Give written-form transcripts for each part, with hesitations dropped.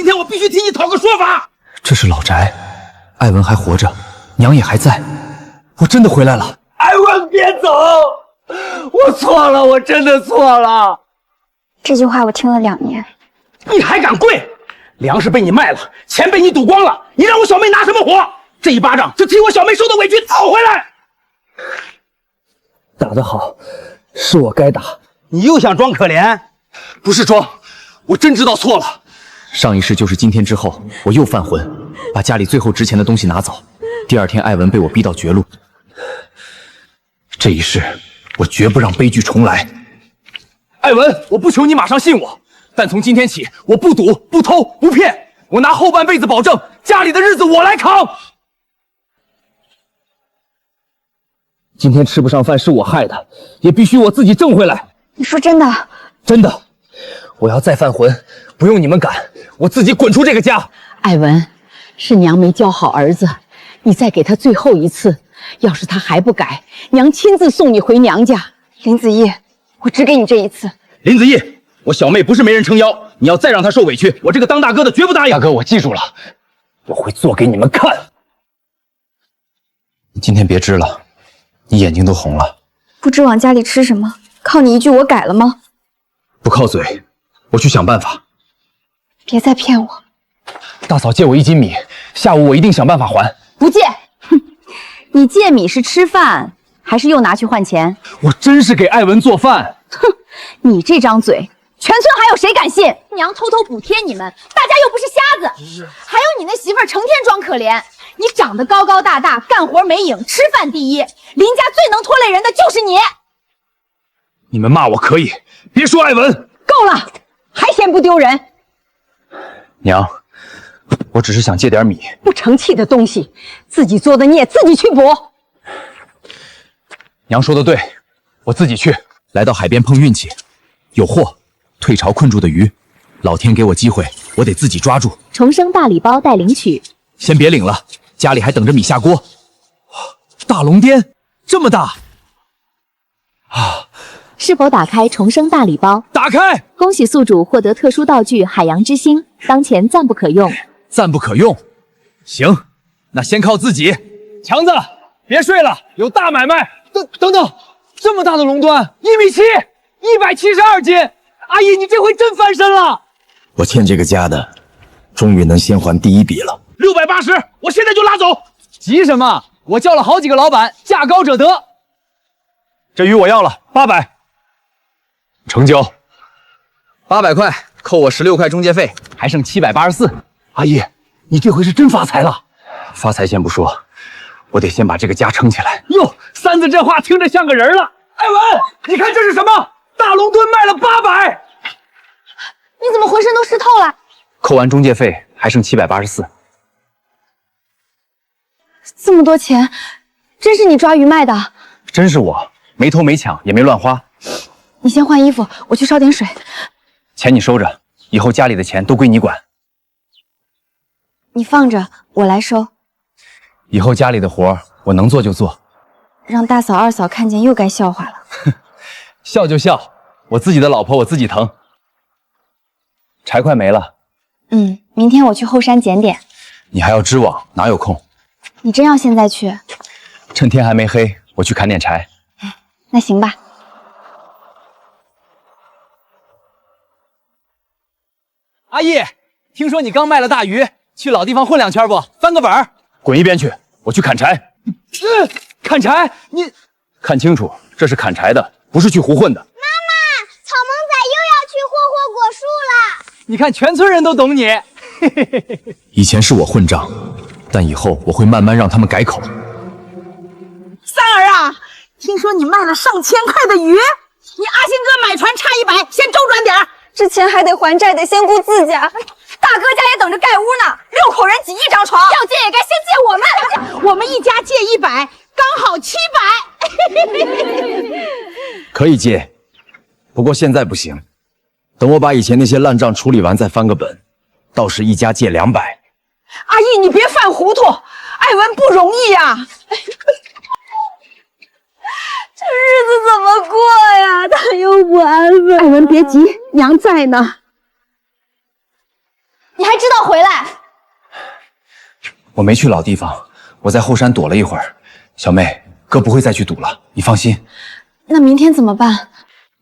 今天我必須替你討個說法。这是老宅，艾文还活着，娘也還在，我真的回来了。艾文，别走！我错了，我真的错了。这句话我听了2年。你还敢跪？粮食被你卖了，钱被你赌光了，你让我小妹拿什么活？这一巴掌就替我小妹受的委屈讨回来。打得好，是我该打。你又想装可怜？不是装，我真知道错了。上一世就是今天之後，我又犯浑，把家裡最後值錢的東西拿走。第2天，艾文被我逼到絕路。這一世，我絕不讓悲劇重來。艾文，我不求你馬上信我，但從今天起，我不賭、不偷、不騙，我拿後半輩子保證，家裡的日子我來扛。今天吃不上飯是我害的，也必須我自己掙回来。你说真的？真的，我要再犯浑，不用你們趕，我自己滾出这個家。艾文，是娘沒教好兒子，你再給他最後一次，要是他還不改，娘親自送你回娘家。林子毅，我只給你這一次。林子毅，我小妹不是沒人撐腰，你要再讓她受委屈，我這個當大哥的絕不答應。大哥，我記住了，我會做給你們看。你今天別支了，你眼睛都紅了。不知往家裡吃什麼，靠你一句我改了嗎？不靠嘴，我去想辦法。別再騙我。大嫂借我1斤米，下午我一定想辦法還。不借。哼，你借米是吃飯，還是又拿去換錢？我真是給艾文做飯。哼，你這張嘴，全村還有誰敢信？娘偷偷補貼你們，大家又不是瞎子。還有你那媳婦兒成天裝可憐，你長得高高大大，幹活沒影，吃飯第一，林家最能拖累人的就是你。你們罵我可以，別說艾文。夠了，還嫌不丟人？娘，我只是想借點米。不成器的東西，自己做的孽自己去補。娘說的對，我自己去。來到海邊碰運氣，有貨，退潮困住的魚，老天給我機會，我得自己抓住。重生大禮包待領取。先別領了，家裡還等着米下鍋。大龍鰱這麼大啊！是否打開重生大禮包？打開！恭喜宿主獲得特殊道具海洋之星，當前暫不可用。暫不可用？行，那先靠自己。強子，別睡了，有大買賣。等等，這麼大的龍端，1.7米，172斤。阿姨，你這回真翻身了。我欠這個家的，終於能先還第一筆了。680，我現在就拉走。急什麼？我叫了好幾個老闆，價高者得。這魚我要了，800。成交。800塊，扣我16塊中介費，還剩784。阿姨，你這回是真發財了。發財先不說，我得先把這個家撐起來。喲，三子這話聽着像個人了。艾文，你看這是什麼？大龍墩賣了800。你怎麼渾身都濕透了？扣完中介費還剩784。這麼多錢，真是你抓魚賣的？真是我，沒偷沒搶，也沒亂花。你先換衣服，我去燒點水。錢你收着，以後家裡的錢都歸你管。你放着，我來收。以後家裡的活我能做就做。讓大嫂二嫂看見又該笑話了。笑就笑，我自己的老婆我自己疼。柴快沒了。明天我去後山撿點。你還要織網，哪有空？你真要現在去？趁天還沒黑，我去砍點柴。那行吧。阿姨，聽說你剛賣了大魚，去老地方混2圈不？翻個本兒。滾一邊去，我去砍柴。砍柴？你看清楚，這是砍柴的，不是去胡混的。媽媽，草萌仔又要去霍果樹了。你看，全村人都懂你。以前是我混賬，但以後我會慢慢讓他們改口。三兒啊，聽說你賣了上千塊的魚，你阿星哥買船差100，先周轉點兒。之前還得還債，得先顧自家。大哥家也等着蓋屋呢，6口人擠一張床，要借也該先借我們。我們一家借100，剛好700。可以借，不過現在不行。等我把以前那些爛賬處理完再翻個本，到時一家借200。阿姨，你別犯糊塗，艾文不容易呀。這日子怎麼過呀？他又不安分。艾文別急，娘在呢。你还知道回来？我没去老地方，我在后山躲了一会儿。小妹，哥不会再去赌了，你放心。那明天怎么办？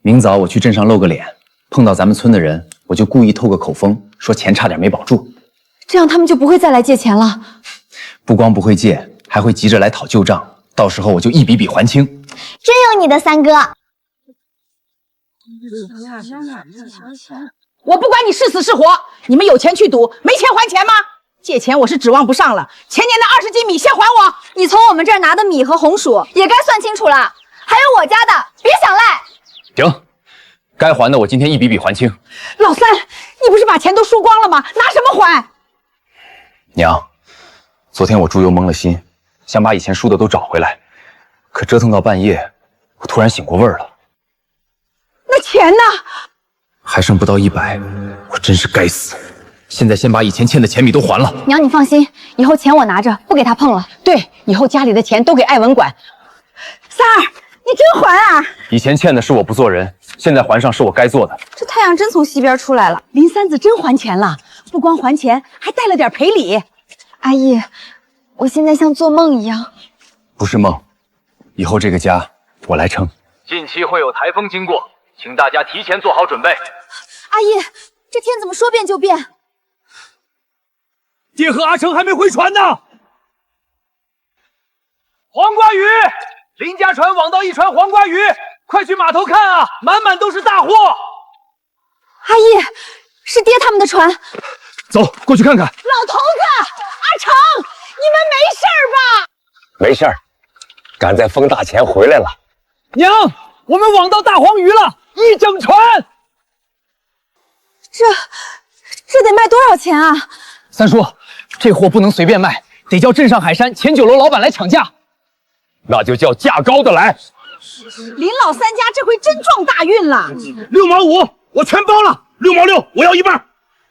明早我去镇上露个脸，碰到咱们村的人，我就故意透个口风，说钱差点没保住。这样他们就不会再来借钱了。不光不会借，还会急着来讨旧账，到时候我就一笔笔还清。真有你的三哥！我不管你是死是活，你们有钱去赌，没钱还钱吗？借钱我是指望不上了，前年的20斤米先还我。你从我们这儿拿的米和红薯也该算清楚了，还有我家的，别想赖。行，该还的我今天一笔笔还清。老三，你不是把钱都输光了吗？拿什么还？娘，昨天我猪油蒙了心，想把以前输的都找回来，可折腾到半夜，我突然醒过味儿了。那钱呢？还剩不到100，我真是该死。现在先把以前欠的钱米都还了。娘，你放心，以後钱我拿着，不給他碰了。对，以後家裡的錢都給艾文管。三兒，你真還啊？以前欠的是我不做人，現在還上是我該做的。這太陽真從西邊出來了，林三子真還錢了，不光還錢，還帶了點賠禮。阿姨，我現在像做夢一樣。不是夢，以後這個家我來撐。近期會有颱風經過，請大家提前做好準備。阿姨，這天怎麼說變就變？爹和阿成還沒回船呢。黃瓜魚，林家船網到一船黃瓜魚，快去碼頭看啊，滿滿都是大貨。阿姨，是爹他們的船。走，過去看看。老頭子，阿成，你們沒事吧？沒事兒，趕在風大前回來了。娘，我們網到大黃魚了，一整船。這得賣多少錢啊？三叔，這貨不能隨便賣，得叫鎮上海山前酒樓老闆來搶價。那就叫價高的來。林老三家這回真撞大運了。 6毛5，我全包了。6毛6，我要一半。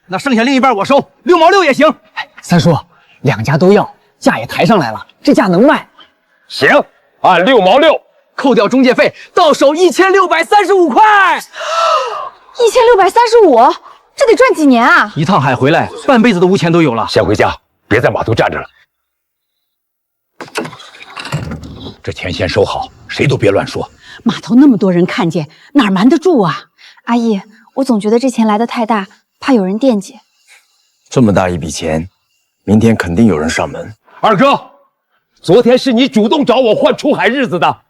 那剩下另一半我收，6毛6也行。三叔，兩家都要，價也抬上來了，這價能賣。行，按6毛6，扣掉中介費，到手1635塊。1635，這得賺幾年啊？一趟海回來，半輩子的無錢都有了。先回家，別在碼頭站着了。這錢先收好，誰都別亂說。碼頭那麼多人看見，哪兒瞞得住啊？阿姨，我總覺得這錢來得太大，怕有人惦記。這麼大一筆錢，明天肯定有人上門。二哥，昨天是你主動找我換出海日子的，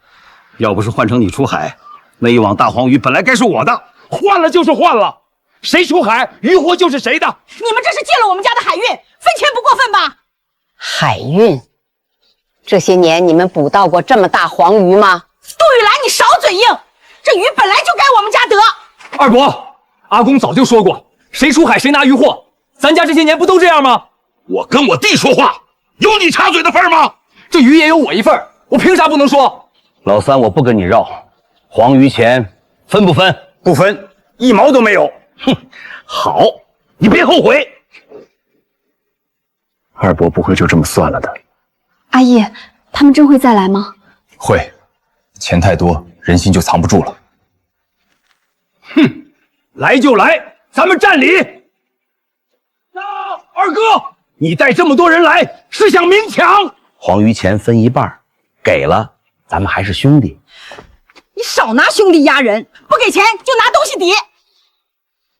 要不是換成你出海，那一網大黃魚本來該是我的，換了就是換了，誰出海漁獲就是誰的。你們這是借了我們家的海運，分錢不過分吧？海運，這些年你們捕到過這麼大黃魚嗎？杜玉蘭，你少嘴硬，這魚本來就該我們家得。二伯，阿公早就說過，誰出海誰拿漁獲，咱家這些年不都這樣嗎？我跟我弟說話，有你插嘴的份嗎？這魚也有我一份，我憑啥不能說？老三，我不跟你繞，黃魚錢分不分？不分，1毛都沒有。哼，好，你別後悔。二伯不會就這麼算了的。阿姨，他們真會再來嗎？會，錢太多，人心就藏不住了。哼，來就來，咱們占理。那二哥，你帶這麼多人來，是想明搶？黃魚錢分一半，給了，咱們還是兄弟。你少拿兄弟壓人，不給錢就拿東西抵。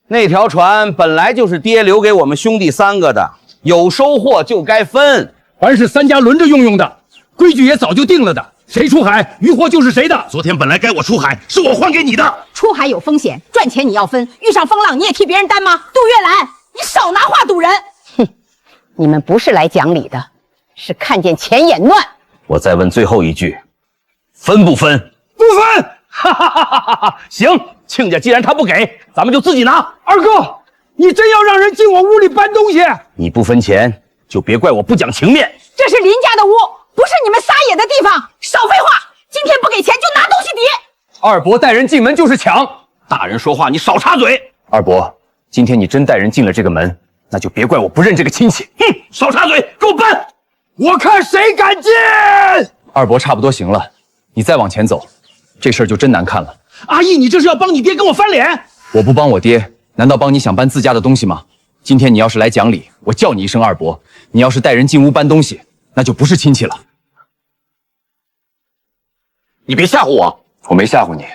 那條船本來就是爹留給我們兄弟3個的，有收穫就該分，還是3家輪着用的，規矩也早就定了的。誰出海，漁獲就是誰的。昨天本來該我出海，是我還給你的。出海有風險，賺錢你要分，遇上風浪你也替別人擔嗎？杜月蘭，你少拿話堵人。哼，你們不是來講理的，是看見錢眼亂。我再問最後一句，分不分？不分！哈哈哈哈哈！行，親家既然他不給，咱們就自己拿。二哥，你真要讓人進我屋裡搬東西？你不分錢，就別怪我不講情面。這是林家的屋，不是你們撒野的地方。少廢話，今天不給錢就拿東西抵。二伯帶人進門就是搶，大人說話你少插嘴。二伯，今天你真帶人進了這個門，那就別怪我不認這個親戚。哼，少插嘴，給我搬！我看誰敢進！二伯差不多行了，你再往前走，這事兒就真難看了。阿義，你這是要幫你爹跟我翻臉？我不幫我爹，難道幫你想搬自家的東西嗎？今天你要是来講理，我叫你一聲二伯；你要是帶人進屋搬東西，那就不是親戚了。你別嚇唬我，我沒嚇唬你，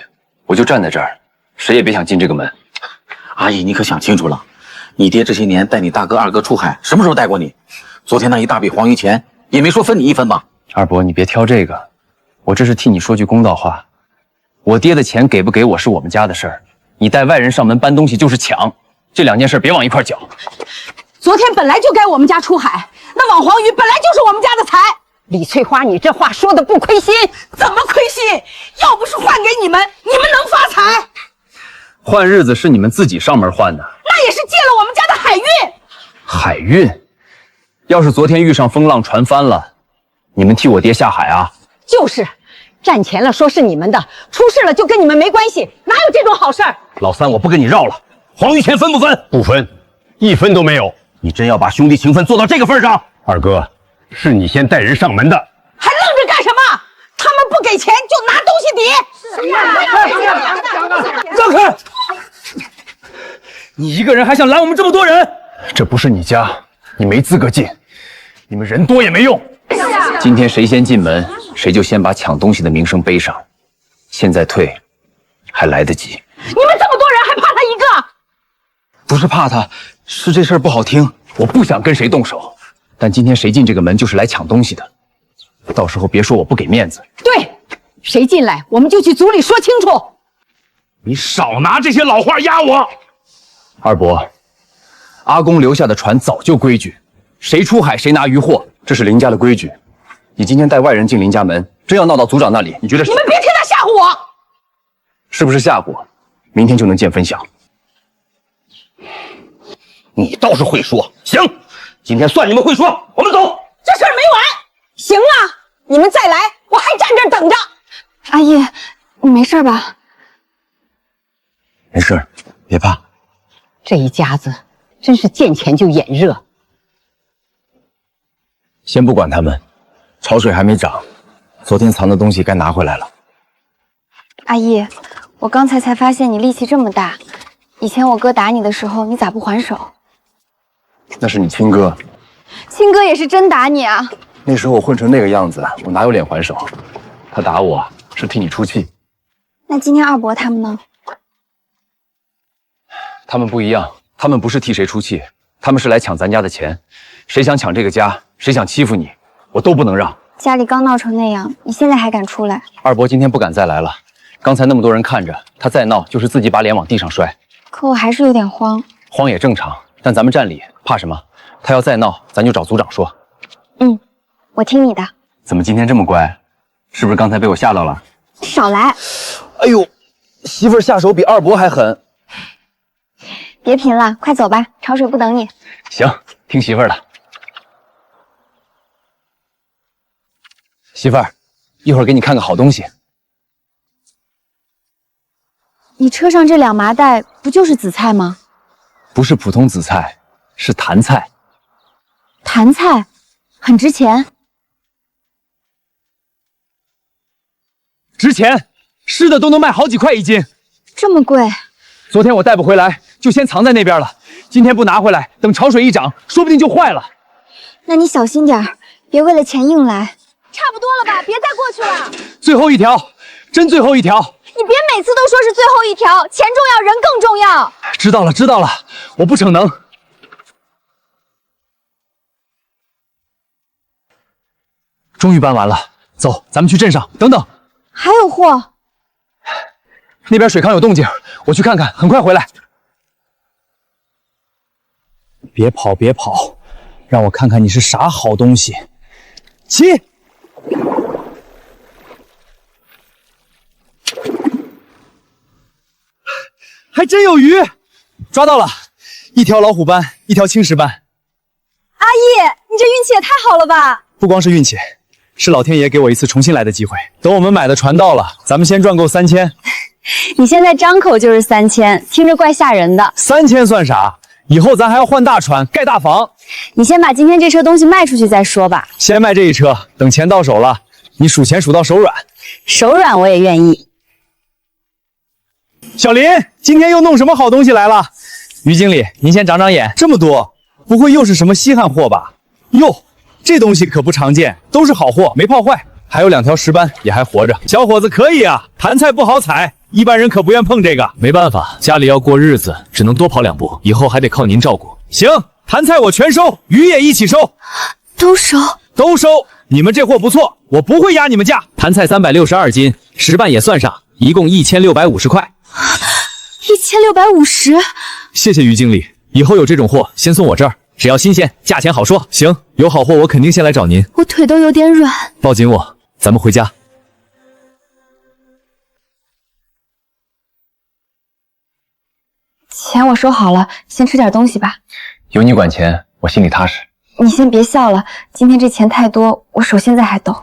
我就站在這兒，誰也別想進這個門。阿姨，你可想清楚了，你爹這些年帶你大哥、二哥出海，什麼時候帶過你？昨天那一大筆黃魚錢，也沒說分你一分吧？二伯，你別挑這個，我這是替你說句公道話。我爹的錢給不給我是我們家的事兒，你帶外人上門搬東西就是搶，這兩件事別往一塊攪。昨天本來就該我們家出海，那網黃魚本來就是我們家的财。李翠花，你这话说的不虧心？怎麼虧心？要不是換給你們，你們能發財？換日子是你們自己上門換的，那也是借了我們家的海運。海運，要是昨天遇上風浪，船翻了，你們替我爹下海啊？就是，占錢了說是你們的，出事了就跟你們沒關係，哪有這種好事兒？老三，我不跟你繞了，黃魚錢分不分？不分，1分都沒有。你真要把兄弟情分做到這個份上？二哥，是你先帶人上門的，還愣着幹什麼？他們不給錢就拿東西抵。讓開！你一個人還想攔我們這麼多人？這不是你家，你沒資格进。你們人多也沒用。今天誰先進門，誰就先把搶東西的名聲背上。現在退，還來得及。你們這麼多人，還怕他一個？不是怕他，是這事兒不好聽。我不想跟誰動手，但今天誰進這個門就是來搶東西的。到時候別說我不給面子。對，誰進來我們就去組裡說清楚。你少拿這些老話壓我。二伯，阿公留下的船早就規矩，誰出海誰拿漁獲，這是林家的規矩。你今天帶外人進林家門，真要鬧到組長那裡，你覺得是？你們別聽他嚇唬我。是不是嚇唬？明天就能見分曉。你倒是會說，行，今天算你們會說，我們走。這事兒沒完。行啊，你們再來，我還站這兒等着。阿姨，你沒事吧？沒事，別怕。這一家子真是見錢就眼熱。先不管他們，潮水還沒漲，昨天藏的東西該拿回來了。阿姨，我剛才發現你力氣這麼大，以前我哥打你的時候，你咋不還手？那是你親哥。親哥也是真打你啊？那時候我混成那個樣子，我哪有臉還手？他打我是替你出氣。那今天二伯他們呢？他們不一樣，他們不是替誰出氣，他們是來搶咱家的錢。誰想搶這個家，誰想欺負你，我都不能讓。家裡剛鬧成那樣，你現在還敢出来？二伯今天不敢再來了，剛才那麼多人看着，他再鬧就是自己把臉往地上摔。可我還是有點慌。慌也正常，但咱們站里，怕什么？他要再鬧，咱就找組長說。我聽你的。怎麼今天這麼乖？是不是剛才被我嚇到了？少來！哎呦，媳婦兒下手比二伯還狠。別貧了，快走吧，潮水不等你。行，聽媳婦兒的。媳婦兒，一會兒給你看個好東西。你車上這2麻袋不就是紫菜嗎？不是普通紫菜，是壇菜。壇菜，很值錢。值錢，濕的都能賣好幾塊1斤。這麼貴？昨天我帶不回來，就先藏在那邊了。今天不拿回來，等潮水一漲，說不定就壞了。那你小心點，別為了錢硬來。差不多了吧，別再過去了。最後一條，真最後一條。你別每次都說是最後一條，錢重要，人更重要。知道了，知道了，我不逞能。終於搬完了，走，咱們去鎮上。等等，還有貨。那邊水坑有動靜，我去看看，很快回來。別跑，別跑，讓我看看你是啥好東西。起！還真有魚，抓到了，1條老虎斑，1條青石斑。阿姨，你這運氣也太好了吧！不光是運氣，是老天爺給我一次重新來的機會。等我們買的船到了，咱們先賺夠3000。你現在張口就是3000，聽着怪嚇人的。3000算啥？以後咱還要換大船，蓋大房。你先把今天這車東西賣出去再說吧。先賣這一車，等錢到手了，你數錢數到手軟。手軟我也願意。小林，今天又弄什麼好東西來了？于经理，您先长长眼，这么多，不会又是什么稀罕货吧？哟，这东西可不常见，都是好货，没泡壞。还有2条石斑也还活着。小伙子可以啊，盘菜不好采，一般人可不愿碰这个。没办法，家里要过日子，只能多跑2步，以后还得靠您照顾。行，盘菜我全收，鱼也一起收。都收。都收。你们这货不错，我不会压你们价。盘菜362斤，石斑也算上，一共1650塊。1650。謝謝於經理，以後有這種貨先送我這兒，只要新鮮，價錢好說。行，有好貨我肯定先來找您。我腿都有點軟。抱緊我，咱們回家。錢我收好了，先吃點東西吧。有你管錢，我心裡踏實。你先別笑了，今天這錢太多，我手現在還抖。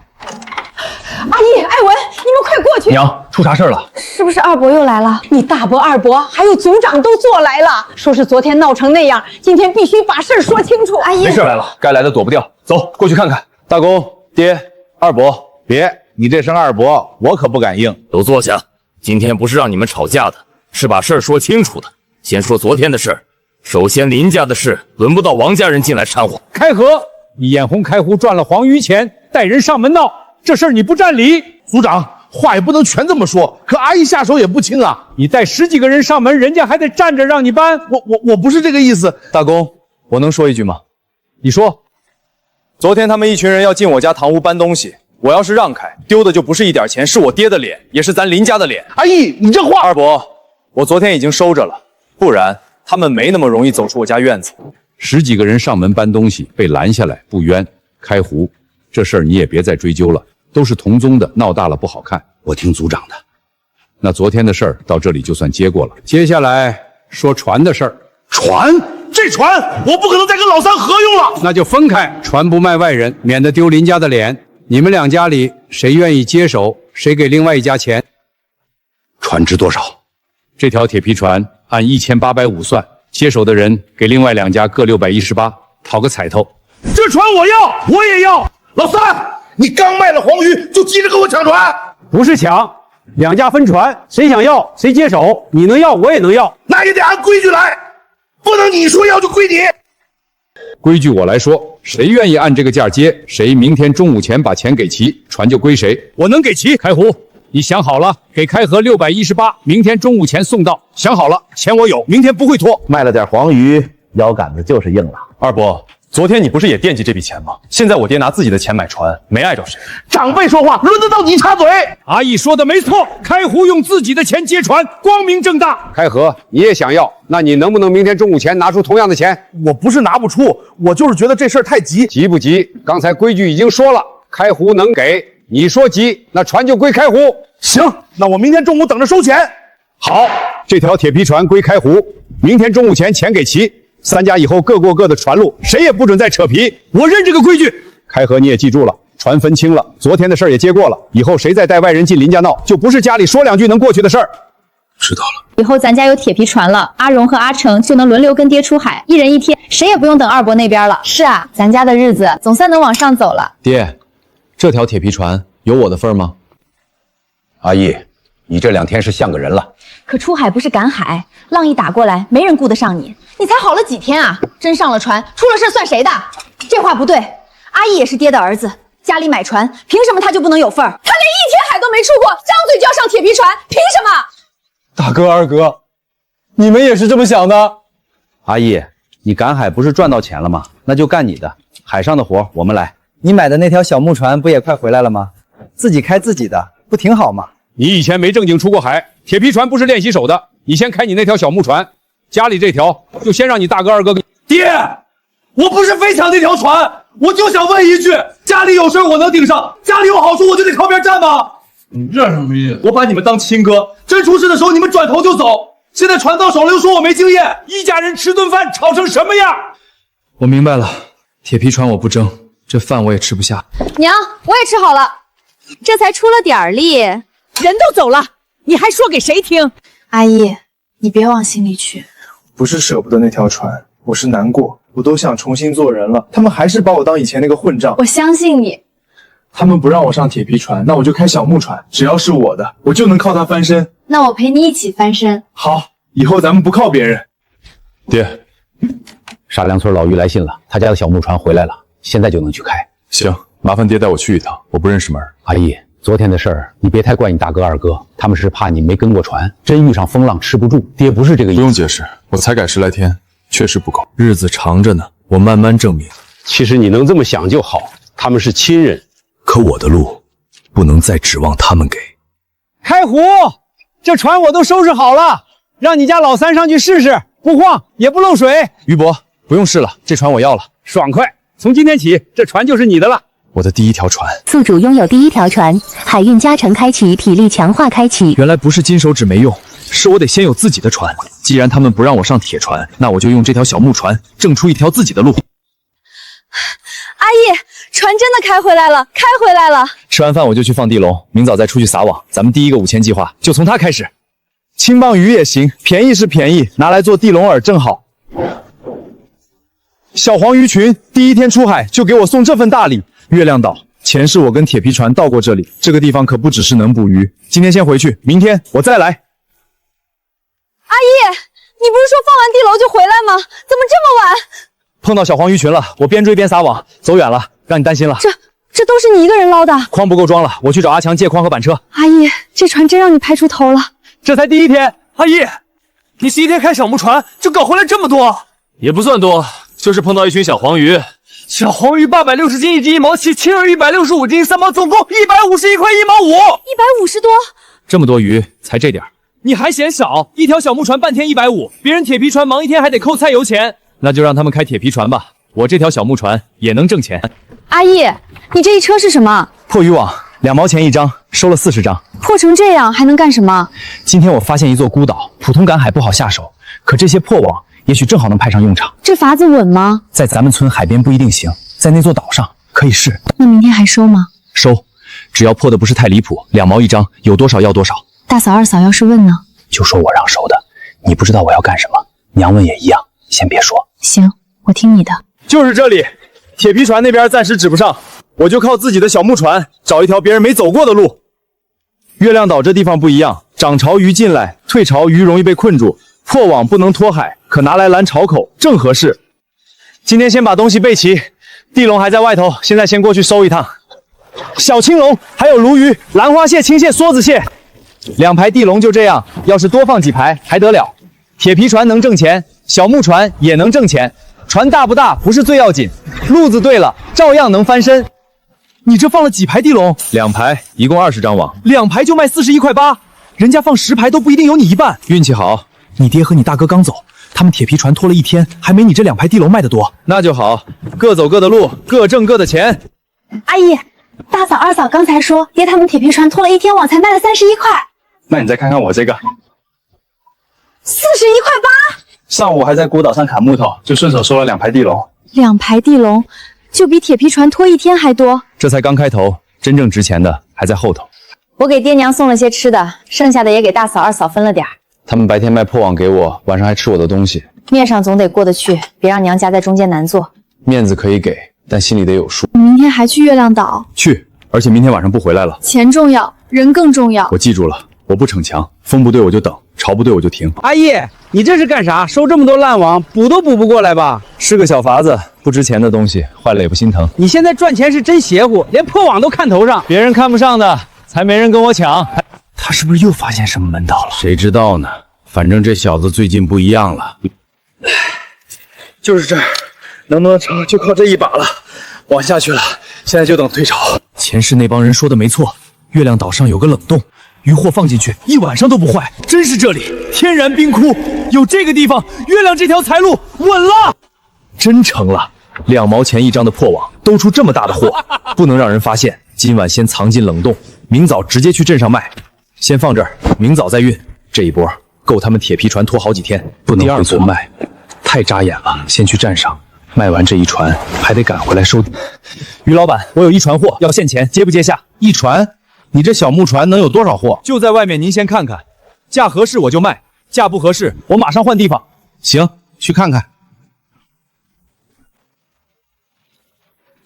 阿姨、艾文，你們快過去！娘，出啥事了？是不是二伯又來了？你大伯、二伯還有組長都坐來了，說是昨天鬧成那樣，今天必須把事說清楚。阿姨，沒事來了，該來的躲不掉，走過去看看。大公、爹、二伯，別，你這聲二伯，我可不敢應。都坐下，今天不是讓你們吵架的，是把事兒說清楚的。先說昨天的事兒，首先林家的事，輪不到王家人進來摻和。開河，你眼紅開湖賺了黃魚錢，帶人上門鬧，這事兒你不占理。組長，話也不能全這麼說，可阿姨下手也不輕啊。你帶10幾個人上門，人家還得站着讓你搬。我不是這個意思。大公，我能說一句嗎？你說。昨天他們一群人要進我家堂屋搬東西，我要是讓開，丟的就不是一點錢，是我爹的臉，也是咱林家的臉。阿姨，你這話……二伯，我昨天已經收着了，不然他們沒那麼容易走出我家院子。10幾個人上門搬東西被攔下來，不冤。開湖這事兒你也別再追究了，都是同宗的，鬧大了不好看。我聽組長的。那昨天的事兒到這裡就算接過了，接下來說船的事兒。船？這船我不可能再跟老三合用了。那就分開，船不賣外人，免得丟林家的臉。你們兩家裡誰願意接手，誰給另外一家錢。船值多少？這條鐵皮船按1850算，接手的人給另外2家各618，討個彩頭。這船我要，我也要。老三，你剛賣了黃魚就急着跟我搶船？不是搶，2家分船，誰想要誰接手，你能要我也能要，那也得按規矩來，不能你說要就歸你。規矩我來說，誰願意按這個價接，誰明天中午前把錢給齊，船就歸誰。我能給齊。開湖，你想好了，給開河618，明天中午前送到。想好了，錢我有，明天不會拖。賣了點黃魚，腰桿子就是硬了。二伯，昨天你不是也惦記這筆錢嗎？現在我爹拿自己的錢買船，沒礙着誰。長輩說話，輪得到你插嘴？阿義說的沒錯，開湖用自己的錢接船，光明正大。開河，你也想要，那你能不能明天中午前拿出同樣的錢？我不是拿不出，我就是覺得這事兒太急。急不急？剛才規矩已經說了，開湖能給，你說急，那船就歸開湖。行，那我明天中午等着收錢。好，這條鐵皮船歸開湖，明天中午前錢給齊。3家以後各過各的船路，誰也不准再扯皮。我認這個規矩。開河你也記住了，船分清了，昨天的事兒也接過了，以後誰再帶外人進林家鬧，就不是家裡說2句能過去的事兒。知道了。以後咱家有鐵皮船了，阿榮和阿成就能輪流跟爹出海，1人1天，誰也不用等二伯那邊了。是啊，咱家的日子總算能往上走了。爹，這條鐵皮船有我的份嗎？阿義，你這2天是像個人了。可出海不是趕海，浪一打過來，沒人顧得上你。你才好了幾天啊？真上了船，出了事算誰的？這話不對，阿義也是爹的兒子，家裡買船，憑什麼他就不能有份兒？他連1天海都沒出過，張嘴就要上鐵皮船，憑什麼？大哥二哥，你們也是這麼想的？阿義，你趕海不是賺到錢了嗎？那就幹你的，海上的活我們來。你買的那條小木船不也快回來了嗎？自己開自己的，不挺好嗎？你以前沒正經出過海，鐵皮船不是練習手的，你先開你那條小木船，家裡這條就先讓你大哥二哥給。爹，我不是非搶那條船，我就想問一句，家裡有事我能頂上，家裡有好處我就得靠邊站嗎？你這什麼意思？我把你們當親哥，真出事的時候你們轉頭就走，現在船到手了又說我沒經驗，一家人吃頓飯吵成什麼樣？我明白了，鐵皮船我不爭，這飯我也吃不下。娘，我也吃好了，這才出了點力。人都走了，你還說給誰聽？阿姨，你別往心裡去。不是捨不得那條船，我是難過，我都想重新做人了，他們還是把我當以前那個混賬。我相信你。他們不讓我上鐵皮船，那我就開小木船，只要是我的，我就能靠它翻身。那我陪你一起翻身。好，以後咱們不靠別人。爹，沙梁村老于来信了，他家的小木船回来了，现在就能去开。行，麻烦爹带我去一趟，我不認識門。阿姨，昨天的事兒你別太怪你大哥二哥，他們是怕你沒跟過船，真遇上風浪吃不住。爹不是這個意思。不用解釋，我才改10來天，確實不夠。日子長着呢，我慢慢證明。其實你能這麼想就好，他們是親人。可我的路，不能再指望他們給。開湖，這船我都收拾好了，讓你家老三上去試試，不晃也不漏水。於伯，不用試了，這船我要了。爽快，從今天起，這船就是你的了。我的第一條船，宿主擁有第一條船，海運加成開啟，體力強化開啟。原來不是金手指沒用，是我得先有自己的船。既然他們不讓我上鐵船，那我就用這條小木船掙出一條自己的路。阿姨，船真的開回來了，開回來了。吃完飯我就去放地龍，明早再出去撒網。咱們第一個5000計劃就從它開始。青鮑魚也行，便宜是便宜，拿來做地龍饵正好。小黃魚群第一天出海就給我送這份大禮。月亮島，前世我跟鐵皮船到過這裡，這個地方可不只是能捕魚。今天先回去，明天我再來。阿姨，你不是說放完地龍就回來嗎？怎麼這麼晚？碰到小黃魚群了，我邊追邊撒網，走遠了，讓你擔心了。這都是你一個人撈的？筐不夠裝了，我去找阿強借筐和板車。阿姨，這船真讓你排出頭了。這才第一天，阿姨，你第一天開小木船就搞回來這麼多？也不算多，就是碰到一群小黃魚。小黃魚860斤，1斤1毛7，青兒165斤3毛，總共151塊1毛5。150多？這麼多魚，才這點兒。你還嫌少？一條小木船半天150，別人鐵皮船忙一天還得扣菜油錢。那就讓他們開鐵皮船吧，我這條小木船也能掙錢。阿姨，你這一車是什麼？破漁網，2毛錢一張，收了40張。破成這樣還能幹什麼？今天我發現一座孤島，普通趕海不好下手，可這些破網也許正好能派上用場。這法子穩嗎？在咱們村海邊不一定行，在那座島上可以試。那明天還收嗎？收，只要破的不是太離譜，2毛一張，有多少要多少。大嫂二嫂要是問呢？就說我讓收的，你不知道我要幹什麼，娘問也一樣，先別說。行，我聽你的。就是這裡，鐵皮船那邊暫時指不上，我就靠自己的小木船找一條別人沒走過的路。月亮島這地方不一樣，漲潮魚進來，退潮魚容易被困住，破網不能拖海，可拿來攔潮口，正合適。今天先把東西備齊，地龍還在外頭，現在先過去收一趟。小青龍，還有鱸魚、蘭花蟹、青蟹、梭子蟹，2排地龍就這樣，要是多放幾排還得了。鐵皮船能掙錢，小木船也能掙錢。船大不大不是最要緊，路子對了，照樣能翻身。你這放了幾排地龍？2排，一共20張網，2排就賣41塊8，人家放10排都不一定有你一半。運氣好，你爹和你大哥剛走，他們鐵皮船拖了一天，還沒你這2排地龍賣得多。那就好，各走各的路，各掙各的錢。阿姨，大嫂二嫂剛才說，爹他們鐵皮船拖了一天網才賣了31塊。那你再看看我這個，41塊8。上午還在孤島上砍木頭，就順手收了2排地龍。2排地龍就比鐵皮船拖一天還多。這才剛開頭，真正值錢的還在後頭。我給爹娘送了些吃的，剩下的也給大嫂二嫂分了點兒。他們白天賣破網給我，晚上還吃我的東西。面上總得過得去，別讓娘家在中間難做。面子可以給，但心裡得有數。你明天還去月亮島？去，而且明天晚上不回來了。錢重要，人更重要。我記住了，我不逞強，風不對我就等，潮不對我就停。阿姨，你這是幹啥？收這麼多爛網，補都補不過來吧？是個小法子，不值錢的東西，壞了也不心疼。你現在賺錢是真邪乎，連破網都看頭上。別人看不上的，才沒人跟我搶。他是不是又發現什麼門道了？誰知道呢？反正這小子最近不一樣了。就是這兒，能不能成就靠這一把了。网下去了，現在就等退潮。前世那幫人說的沒錯，月亮島上有個冷洞，漁獲放進去1晚上都不壞。真是這裡，天然冰窟，有這個地方，月亮這條財路穩了。真成了，2毛錢一張的破網，兜出這麼大的貨，不能讓人發現。今晚先藏進冷洞，明早直接去鎮上賣。先放這兒，明早再運。這一波夠他們鐵皮船拖好幾天，不能第二做賣，太扎眼了。先去站上，賣完這一船，還得趕回來收。於老板，我有1船貨要现錢，接不接下？1船？你這小木船能有多少貨？就在外面，您先看看，價合適我就賣，價不合適我馬上換地方。行，去看看。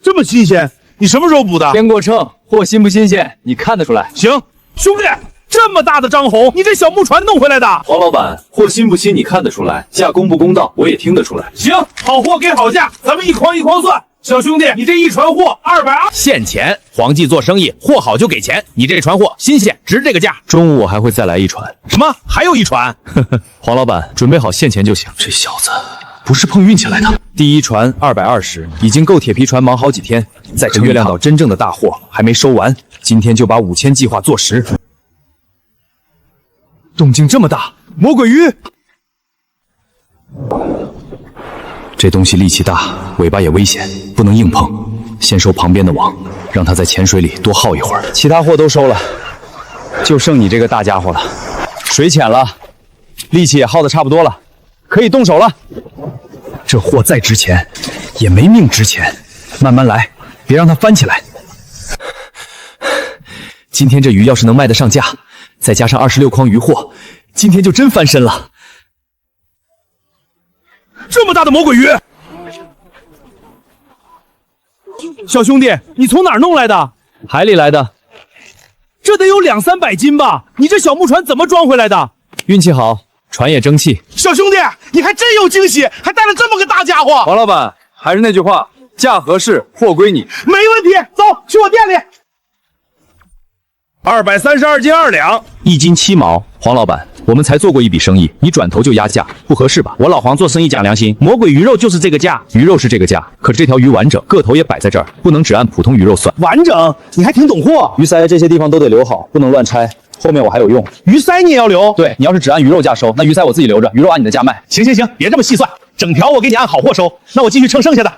這麼新鮮，你什麼時候捕的？先过秤，貨新不新鮮，你看得出來。行，兄弟，這麼大的张紅，你这小木船弄回来的？黄老板，货新不新你看得出来，价公不公道我也听得出来。行，好货给好价，咱们一筐一筐算。小兄弟，你这一船货220，现钱。黄记做生意，货好就给钱。你这船货新鲜，值这个价。中午我还会再来一船。什么？还有一船？呵呵，黄老板，准备好现钱就行。这小子不是碰运气来的。第一船220，已经够鐵皮船忙好幾天。在這月亮島真正的大貨還沒收完，今天就把5000計劃做實。動靜這麼大，魔鬼魚！這東西力氣大，尾巴也危險，不能硬碰。先收旁邊的網，讓它在淺水裡多耗一會兒。其他貨都收了，就剩你這個大家伙了。水淺了，力氣也耗得差不多了，可以動手了。這貨再值錢，也沒命值錢。慢慢來，別讓它翻起來。今天這魚要是能賣得上價，再加上26筐魚貨，今天就真翻身了。這麼大的魔鬼魚！小兄弟，你從哪兒弄來的？海裡來的。這得有200-300斤吧？你這小木船怎麼裝回來的？運氣好，船也爭氣。小兄弟，你還真有驚喜，還帶了這麼個大家伙。黃老闆，還是那句話，價合適，貨歸你。沒問題，走，去我店裡。232斤2兩，1斤7毛。黃老闆，我們才做過一筆生意，你轉頭就壓價，不合適吧？我老黃做生意講良心，魔鬼魚肉就是這個價，魚肉是這個價，可是這條魚完整，個頭也擺在這兒，不能只按普通魚肉算。完整？你還挺懂貨。魚鰓這些地方都得留好，不能亂拆，後面我還有用。魚鰓你也要留？對，你要是只按魚肉價收，那魚鰓我自己留着，魚肉按你的價賣。行，別這麼細算，整條我給你按好貨收，那我繼續稱剩下的。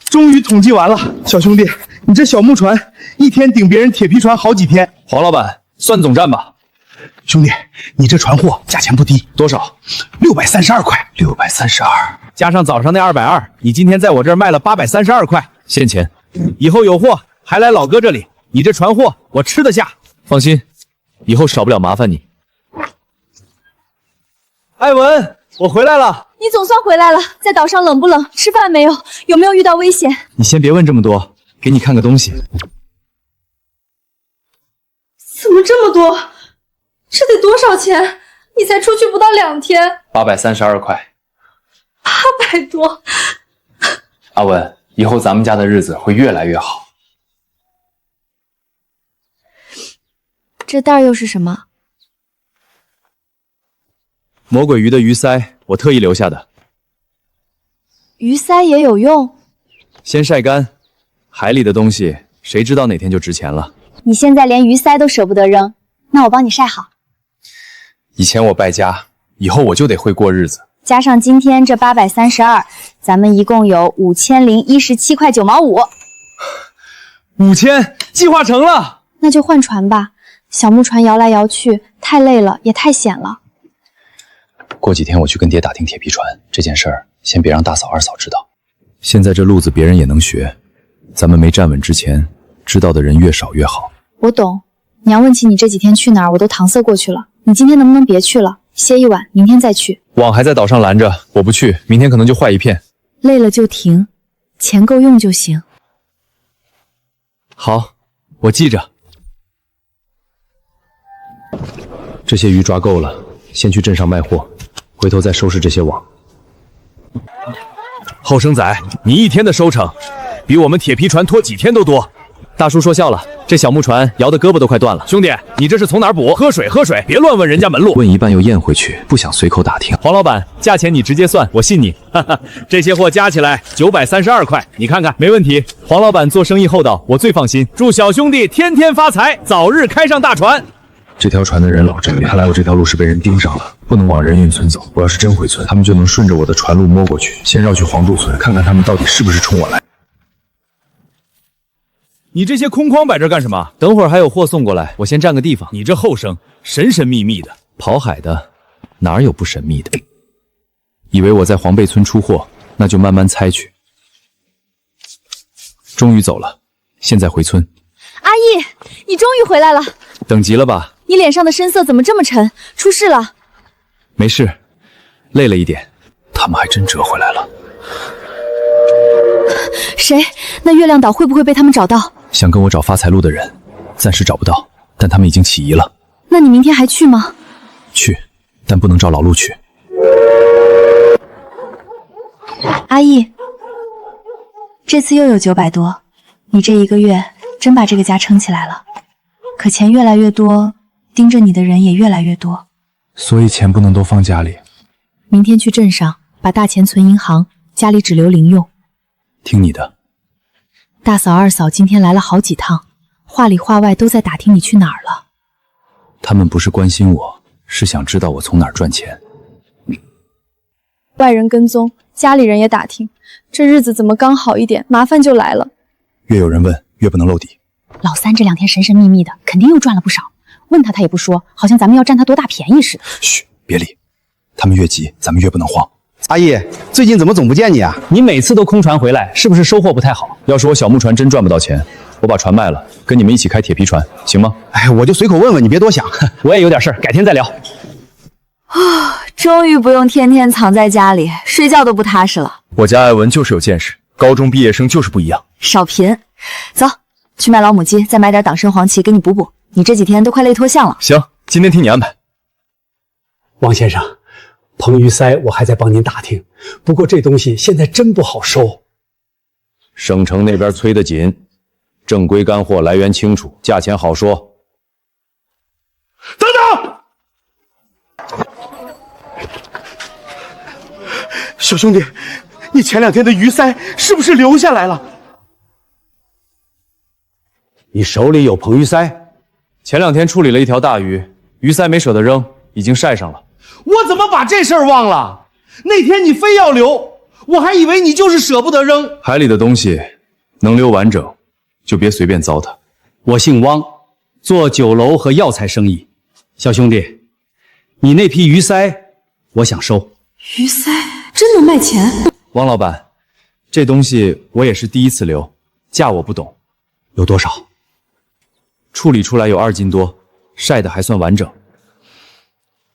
終於統計完了，小兄弟，你這小木船一天頂別人鐵皮船好幾天。黃老闆，算總站吧。兄弟，你這船貨價錢不低，多少？632塊。632，加上早上那220，你今天在我這兒賣了832塊，現錢。以後有貨還來老哥這裡，你這船貨我吃得下。放心，以後少不了麻煩你。艾文，我回來了。你總算回來了，在島上冷不冷？吃飯沒有？有沒有遇到危險？你先別問這麼多，給你看個東西。怎麼這麼多？這得多少錢？你才出去不到2天。832塊。800多。阿文，以後咱們家的日子會越來越好。這袋又是什麼？魔鬼魚的魚鰓，我特意留下的。魚鰓也有用？先曬乾，海裡的東西誰知道哪天就值錢了。你現在連魚鰓都捨不得扔，那我幫你曬好。以前我敗家，以後我就得會過日子。加上今天這832，咱們一共有5017塊9毛5。5000，計劃成了。那就換船吧，小木船搖來搖去，太累了，也太險了。過幾天我去跟爹打聽鐵皮船這件事兒，先別讓大嫂二嫂知道。現在這路子別人也能學，咱們沒站穩之前，知道的人越少越好。我懂，娘問起你這幾天去哪兒，我都搪塞過去了。你今天能不能別去了，歇一晚，明天再去。網還在島上攔着，我不去，明天可能就壞一片。累了就停，錢夠用就行。好，我記着。這些魚抓夠了，先去鎮上賣貨，回頭再收拾這些網。後生仔，你一天的收成，比我們鐵皮船拖幾天都多。大叔說笑了，這小木船搖得胳膊都快斷了。兄弟，你這是從哪兒補？喝水，別亂問人家門路。問一半又咽回去，不想隨口打聽。黃老闆，價錢你直接算，我信你。哈哈，這些貨加起來932塊，你看看。沒問題，黃老闆做生意厚道，我最放心。祝小兄弟天天發財，早日開上大船。這條船的人老陣，看來我這條路是被人盯上了，不能往人運村走。我要是真回村，他們就能順着我的船路摸過去，先繞去黃渡村，看看他們到底是不是衝我來。你這些空筐擺這幹什麼？等會兒還有貨送過來，我先占個地方。你這後生神神秘秘的，跑海的哪有不神秘的？以為我在黃背村出貨，那就慢慢猜去。終於走了，現在回村。阿姨，你終於回來了。等急了吧？你臉上的身色怎麼這麼沉？出事了？沒事，累了一點。他們還真折回來了。誰？那月亮島會不會被他們找到？想跟我找發財路的人，暫時找不到，但他們已經起疑了。那你明天还去吗？去，但不能照老路去。阿姨，这次又有900多，你这1个月真把这个家撑起来了。可钱越来越多，盯着你的人也越来越多。所以钱不能都放家里。明天去镇上把大钱存银行，家里只留零用。听你的。大嫂、二嫂今天来了好几趟，话里话外都在打听你去哪儿了。他们不是关心我，是想知道我从哪儿赚钱。外人跟踪，家里人也打听，这日子怎么刚好一點，麻煩就來了。越有人問，越不能露底。老三這2天神神秘秘的，肯定又賺了不少。問他也不說，好像咱們要佔他多大便宜似的。噓，別理。他們越急，咱們越不能慌。阿姨，最近怎麼總不見你啊？你每次都空船回來，是不是收穫不太好？要是我小木船真賺不到錢，我把船賣了，跟你們一起開鐵皮船，行嗎？哎，我就隨口問問，你別多想。我也有點事，改天再聊。終於不用天天藏在家裡，睡覺都不踏實了。我家艾文就是有見識，高中畢業生就是不一樣。少貧，走，去賣老母雞，再買點黨參黃芪給你補補。你這幾天都快累脫相了。行，今天聽你安排。王先生，彭魚腮我還在幫您打聽，不過這東西現在真不好收。省城那邊催得緊，正規乾貨來源清楚，價錢好說。等等！小兄弟，你前2天的魚腮是不是留下來了？你手裡有彭魚腮？前2天處理了一條大魚，魚腮沒捨得扔，已經曬上了。我怎麼把這事兒忘了？那天你非要留，我還以為你就是捨不得扔。海裡的東西能留完整，就別隨便糟蹋。我姓汪，做酒樓和藥材生意。小兄弟，你那批魚腮，我想收。魚腮真能賣錢？汪老闆，這東西我也是第一次留，價我不懂。有多少？處理出來有2斤多，曬得還算完整。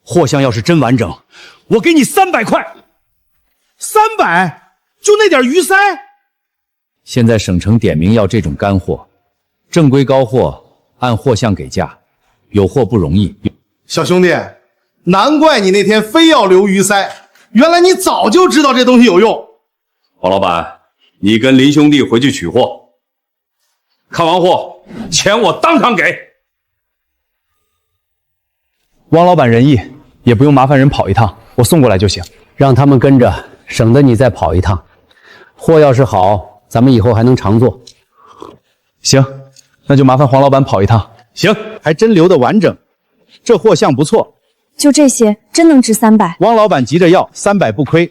貨箱要是真完整，我給你300塊。300？就那點魚腮？現在省城點名要這種乾貨，正規高貨按貨項給價，有貨不容易。小兄弟，難怪你那天非要留魚腮，原來你早就知道這東西有用。黃老闆，你跟林兄弟回去取貨，看完貨，錢我當場給。汪老闆仁義，也不用麻煩人跑一趟，我送過來就行。讓他們跟着，省得你再跑一趟。貨要是好，咱們以後還能常做。行，那就麻煩黃老闆跑一趟。行，還真留得完整，這貨項不錯。就這些，真能值300。汪老闆急着要，300不虧。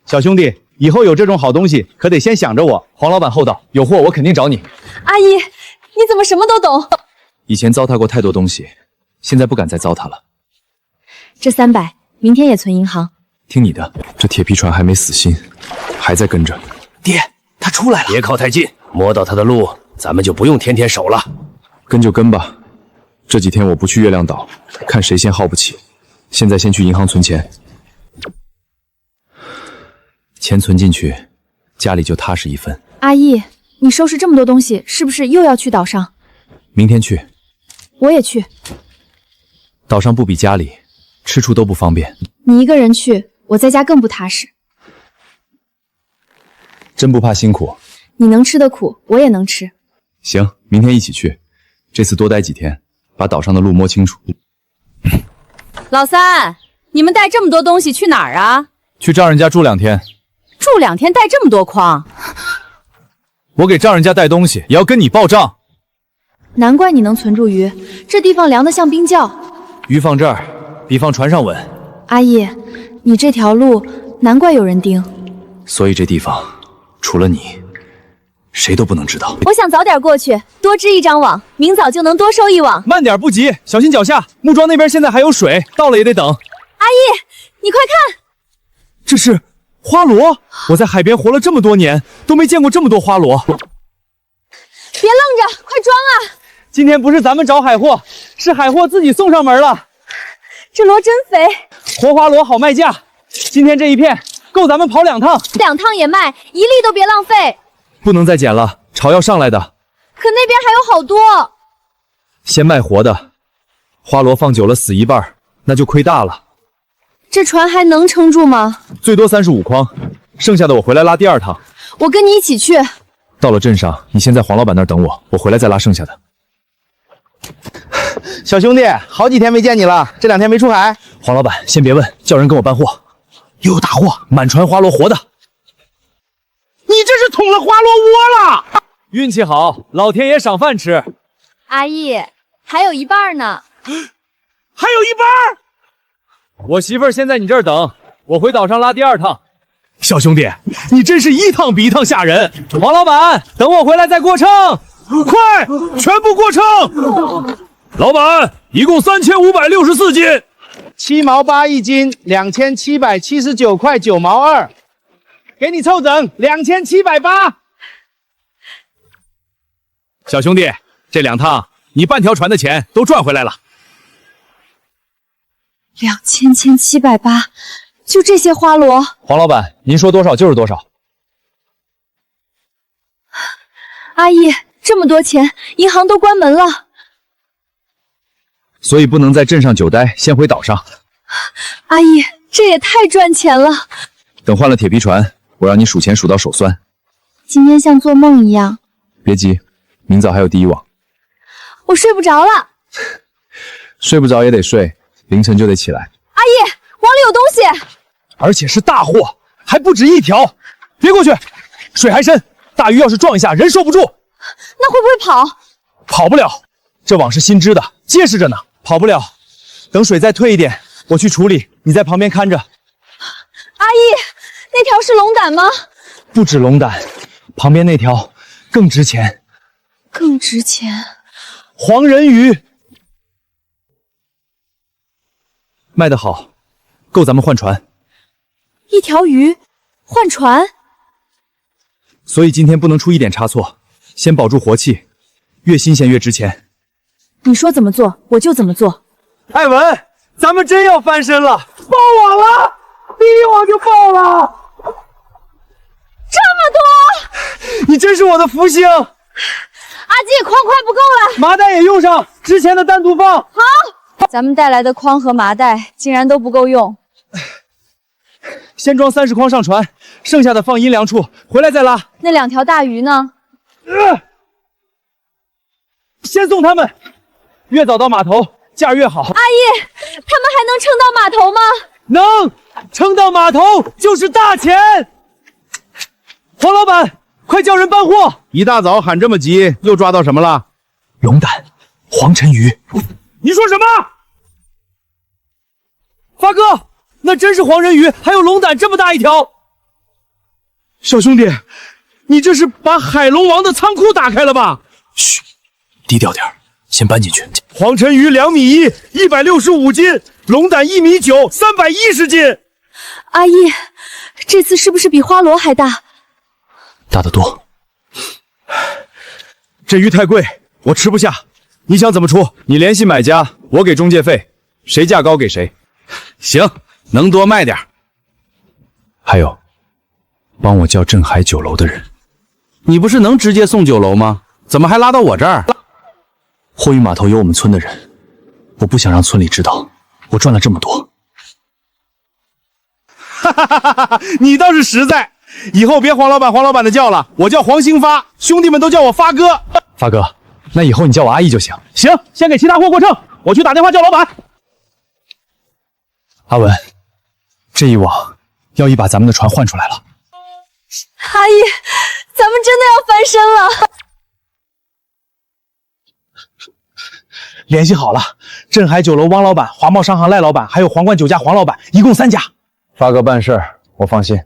小兄弟，以後有這種好東西，可得先想着我。黃老闆厚道，有貨我肯定找你。阿姨，你怎麼什麼都懂？以前糟蹋過太多東西，現在不敢再糟蹋了。這300，明天也存銀行。聽你的，這鐵皮船還沒死心，還在跟着。爹，他出來了。別靠太近，摸到他的路，咱們就不用天天守了。跟就跟吧。這幾天我不去月亮島，看誰先耗不起。現在先去銀行存錢，錢存進去，家裡就踏實一分。阿姨，你收拾這麼多東西，是不是又要去島上？明天去。我也去。島上不比家裡，吃處都不方便。你一個人去，我在家更不踏實。真不怕辛苦？你能吃的苦，我也能吃。行，明天一起去。這次多待幾天，把島上的路摸清楚。老三，你們帶這麼多東西去哪兒啊？去丈人家住2天。住2天帶這麼多筐？我給丈人家帶東西，也要跟你報賬。難怪你能存住魚，這地方涼得像冰窖。魚放這兒，比放船上穩。阿姨，你這條路難怪有人盯。所以這地方，除了你，誰都不能知道。我想早點過去，多織一張網，明早就能多收一網。慢點，不急，小心腳下。木樁那邊現在還有水，到了也得等。阿姨，你快看，這是花螺。我在海邊活了這麼多年，都沒見過這麼多花螺。別愣着，快裝啊！今天不是咱們找海貨，是海貨自己送上門了。這螺真肥，活花螺好賣價。今天這一片夠咱們跑2趟，2趟也賣，一粒都別浪費。不能再撿了，潮要上來的。可那邊還有好多。先賣活的，花螺放久了死一半，那就亏大了。这船还能撑住吗？最多35筐，剩下的我回来拉第二趟。我跟你一起去。到了镇上，你先在黄老板那儿等我，我回来再拉剩下的。小兄弟，好几天没见你了，这2天没出海。黄老板，先别问，叫人跟我搬货。又有大货，满船花螺活的。你这是捅了花螺窝了！运气好，老天爷赏饭吃。阿姨，还有一半呢。还有一半？我媳妇儿先在你这儿等，我回岛上拉第二趟。小兄弟，你真是一趟比一趟吓人。王老板，等我回来再过秤，快，全部过秤。老板，一共3564斤，7毛8一斤，2779塊9毛2，給你湊整2780。小兄弟，這2趟你半條船的錢都賺回來了。2780，就這些花螺。黃老板，您說多少就是多少。阿姨，這麼多錢，銀行都關門了。所以不能在鎮上久待，先回島上。阿姨，這也太賺錢了。等換了鐵皮船，我讓你數錢數到手酸。今天像做夢一樣。別急，明早還有第一網。我睡不着了。睡不着也得睡，凌晨就得起來。阿姨，網裡有東西，而且是大貨，還不止1條。別過去，水還深，大魚要是撞一下，人受不住。那會不會跑？跑不了，這網是新織的，結實着呢。跑不了，等水再退一點，我去處理，你在旁邊看着。阿姨，那條是龍膽嗎？不止龍膽，旁邊那條更值錢。更值錢？黃人魚，賣得好，夠咱們換船。一條魚換船？所以今天不能出一點差錯，先保住活氣，越新鮮越值錢。你說怎麼做，我就怎麼做。艾文，咱們真要翻身了，爆網了，第一網就爆了，這麼多！你真是我的福星。阿季，筐快不夠了，麻袋也用上，值錢的單獨放。好，咱們帶來的筐和麻袋竟然都不夠用。先裝30筐上船，剩下的放陰涼處，回來再拉。那2條大魚呢？先送他們。越早到碼頭，價越好。阿姨，他們還能撐到碼頭嗎？能，撐到碼頭就是大錢。黃老闆，快叫人搬貨！一大早喊這麼急，又抓到什麼了？龍膽、黃鱘魚。你說什麼？發哥，那真是黃人魚，還有龍膽這麼大一條。小兄弟，你這是把海龍王的倉庫打開了吧？噓，低調點，先搬進去。黃鱘魚2米1 165斤，龍膽1米9 310斤。阿姨，這次是不是比花螺還大？大得多。這魚太貴，我吃不下。你想怎麼出？你聯繫買家，我給中介費，誰價高給誰。行，能多賣點。還有，幫我叫鎮海酒樓的人。你不是能直接送酒樓嗎？怎麼還拉到我這兒？貨運碼頭有我們村的人，我不想讓村裡知道我賺了這麼多。哈哈哈哈！你倒是實在，以後別黃老闆的叫了，我叫黃興發，兄弟們都叫我發哥。發哥，那以後你叫我阿姨就行。行，先給其他貨過秤，我去打電話叫老闆。阿文，這一網要一把咱們的船換出來了。阿姨，咱們真的要翻身了。聯繫好了，鎮海酒樓汪老闆、華茂商行賴老闆，還有皇冠酒家黃老闆，一共3家。發哥辦事我放心。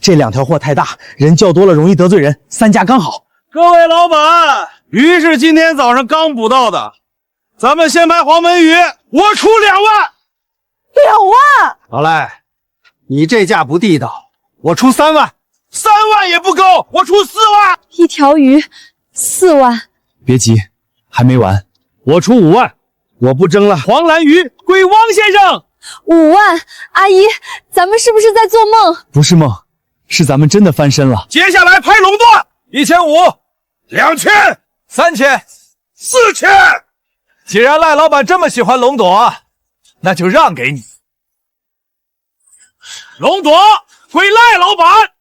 這2條貨太大，人叫多了容易得罪人，3家剛好。各位老闆，魚是今天早上剛捕到的，咱們先拍黃鰻魚，我出2萬。2萬？老賴，你這價不地道，我出3萬。3萬也不夠，我出4萬。一條魚4萬。別急，還沒完，我出5萬。我不爭了，黃蘭魚歸汪先生。5萬，阿姨，咱們是不是在做夢？不是夢，是咱們真的翻身了。接下來拍壟斷，1500、2000、3000、4000、既然赖老板这么喜歡龍朵，那就讓給你。龍朵歸賴老板。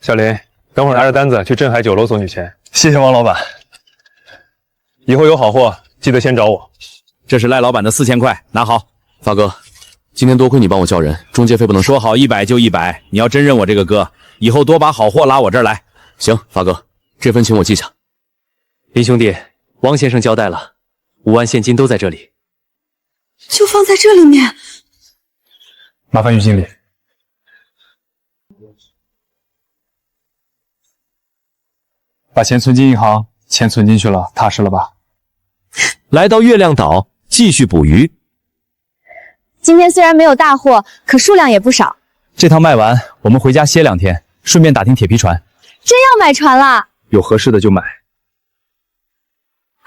小林，等會兒拿着單子去鎮海酒樓送你錢。謝謝王老板。以後有好貨記得先找我。這是賴老板的4000塊，拿好。發哥，今天多虧你幫我叫人，中介費不能說好100就100。你要真認我這個哥，以後多把好貨拉我這兒來。行，發哥，這份請我記下。林兄弟，王先生交代了，5萬現金都在這裡，就放在這裡面。麻煩於經理。把錢存進銀行，錢存進去了，踏實了吧？來到月亮島，繼續捕魚。今天雖然沒有大貨，可數量也不少。這趟賣完，我們回家歇2天，順便打聽鐵皮船。真要買船了？有合適的就買。阿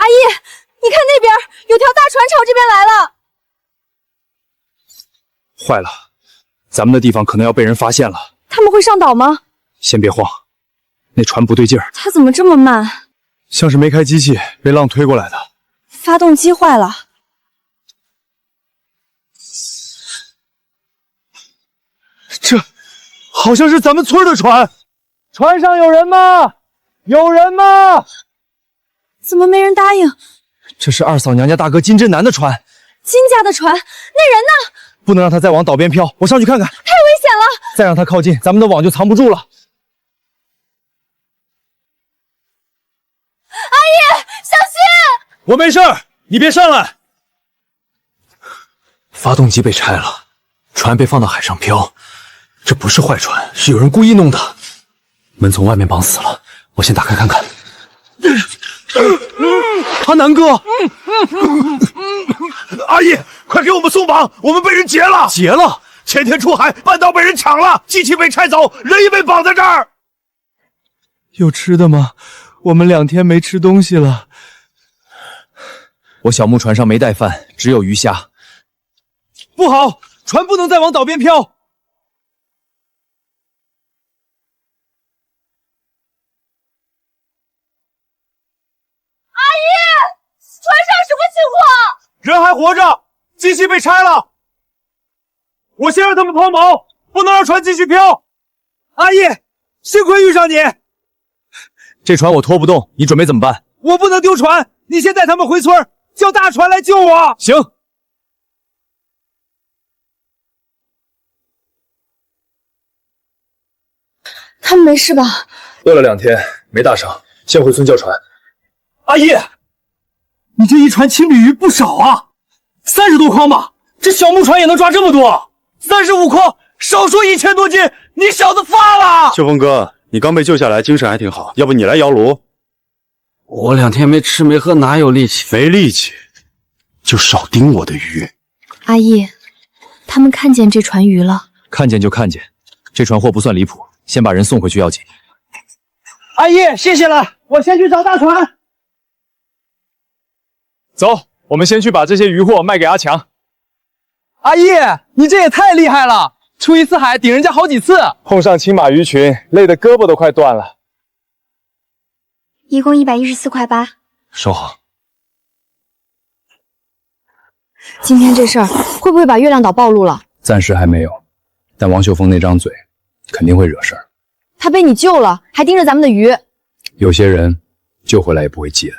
姨，你看那邊有條大船朝這邊來了。壞了，咱們的地方可能要被人發現了。他們會上島嗎？先別慌，那船不對勁兒。它怎麼這麼慢？像是沒開機器，被浪推過來的。發動機壞了。這好像是咱們村的船，船上有人嗎？有人嗎？怎麼沒人答應？這是二嫂娘家大哥金振南的船。金家的船，那人呢？不能讓他再往島邊飄，我上去看看。太危險了！再讓他靠近，咱們的網就藏不住了。阿姨，小心！我沒事，你別上來。發動機被拆了，船被放到海上飄。這不是壞船，是有人故意弄的。門從外面綁死了，我先打開看看。阿南哥，阿姨，快給我們鬆綁，我們被人劫了！劫了！前天出海，半道被人搶了，機器被拆走，人也被綁在這兒。有吃的嗎？我們2天沒吃東西了。我小木船上沒帶飯，只有魚蝦。不好，船不能再往島邊飄。船上什麼情況？人還活着，機器被拆了。我先讓他們拋錨，不能讓船繼續飄。阿姨，幸虧遇上你。這船我拖不動，你準備怎麼辦？我不能丟船，你先帶他們回村，叫大船來救我。行。他們沒事吧？餓了2天，沒大傷，先回村叫船。阿姨。你這一船青鯉魚不少啊，30多筐吧？這小木船也能抓這麼多？35筐，少說1000多斤，你小子發了！秀峰哥，你剛被救下來，精神還挺好，要不你來搖爐？我2天沒吃沒喝，哪有力氣？沒力氣，就少盯我的魚。阿姨，他們看見這船魚了？看見就看見，這船貨不算離譜，先把人送回去要緊。阿姨，謝謝了，我先去找大船。走，我們先去把這些漁貨賣給阿強。阿姨，你這也太厲害了，出一次海頂人家好幾次。碰上青馬魚群，累得胳膊都快斷了。一共114塊8。收好。今天這事兒會不會把月亮島暴露了？暫時還沒有，但王秀峰那張嘴肯定會惹事兒。他被你救了，還盯着咱們的魚。有些人救回來也不會記得。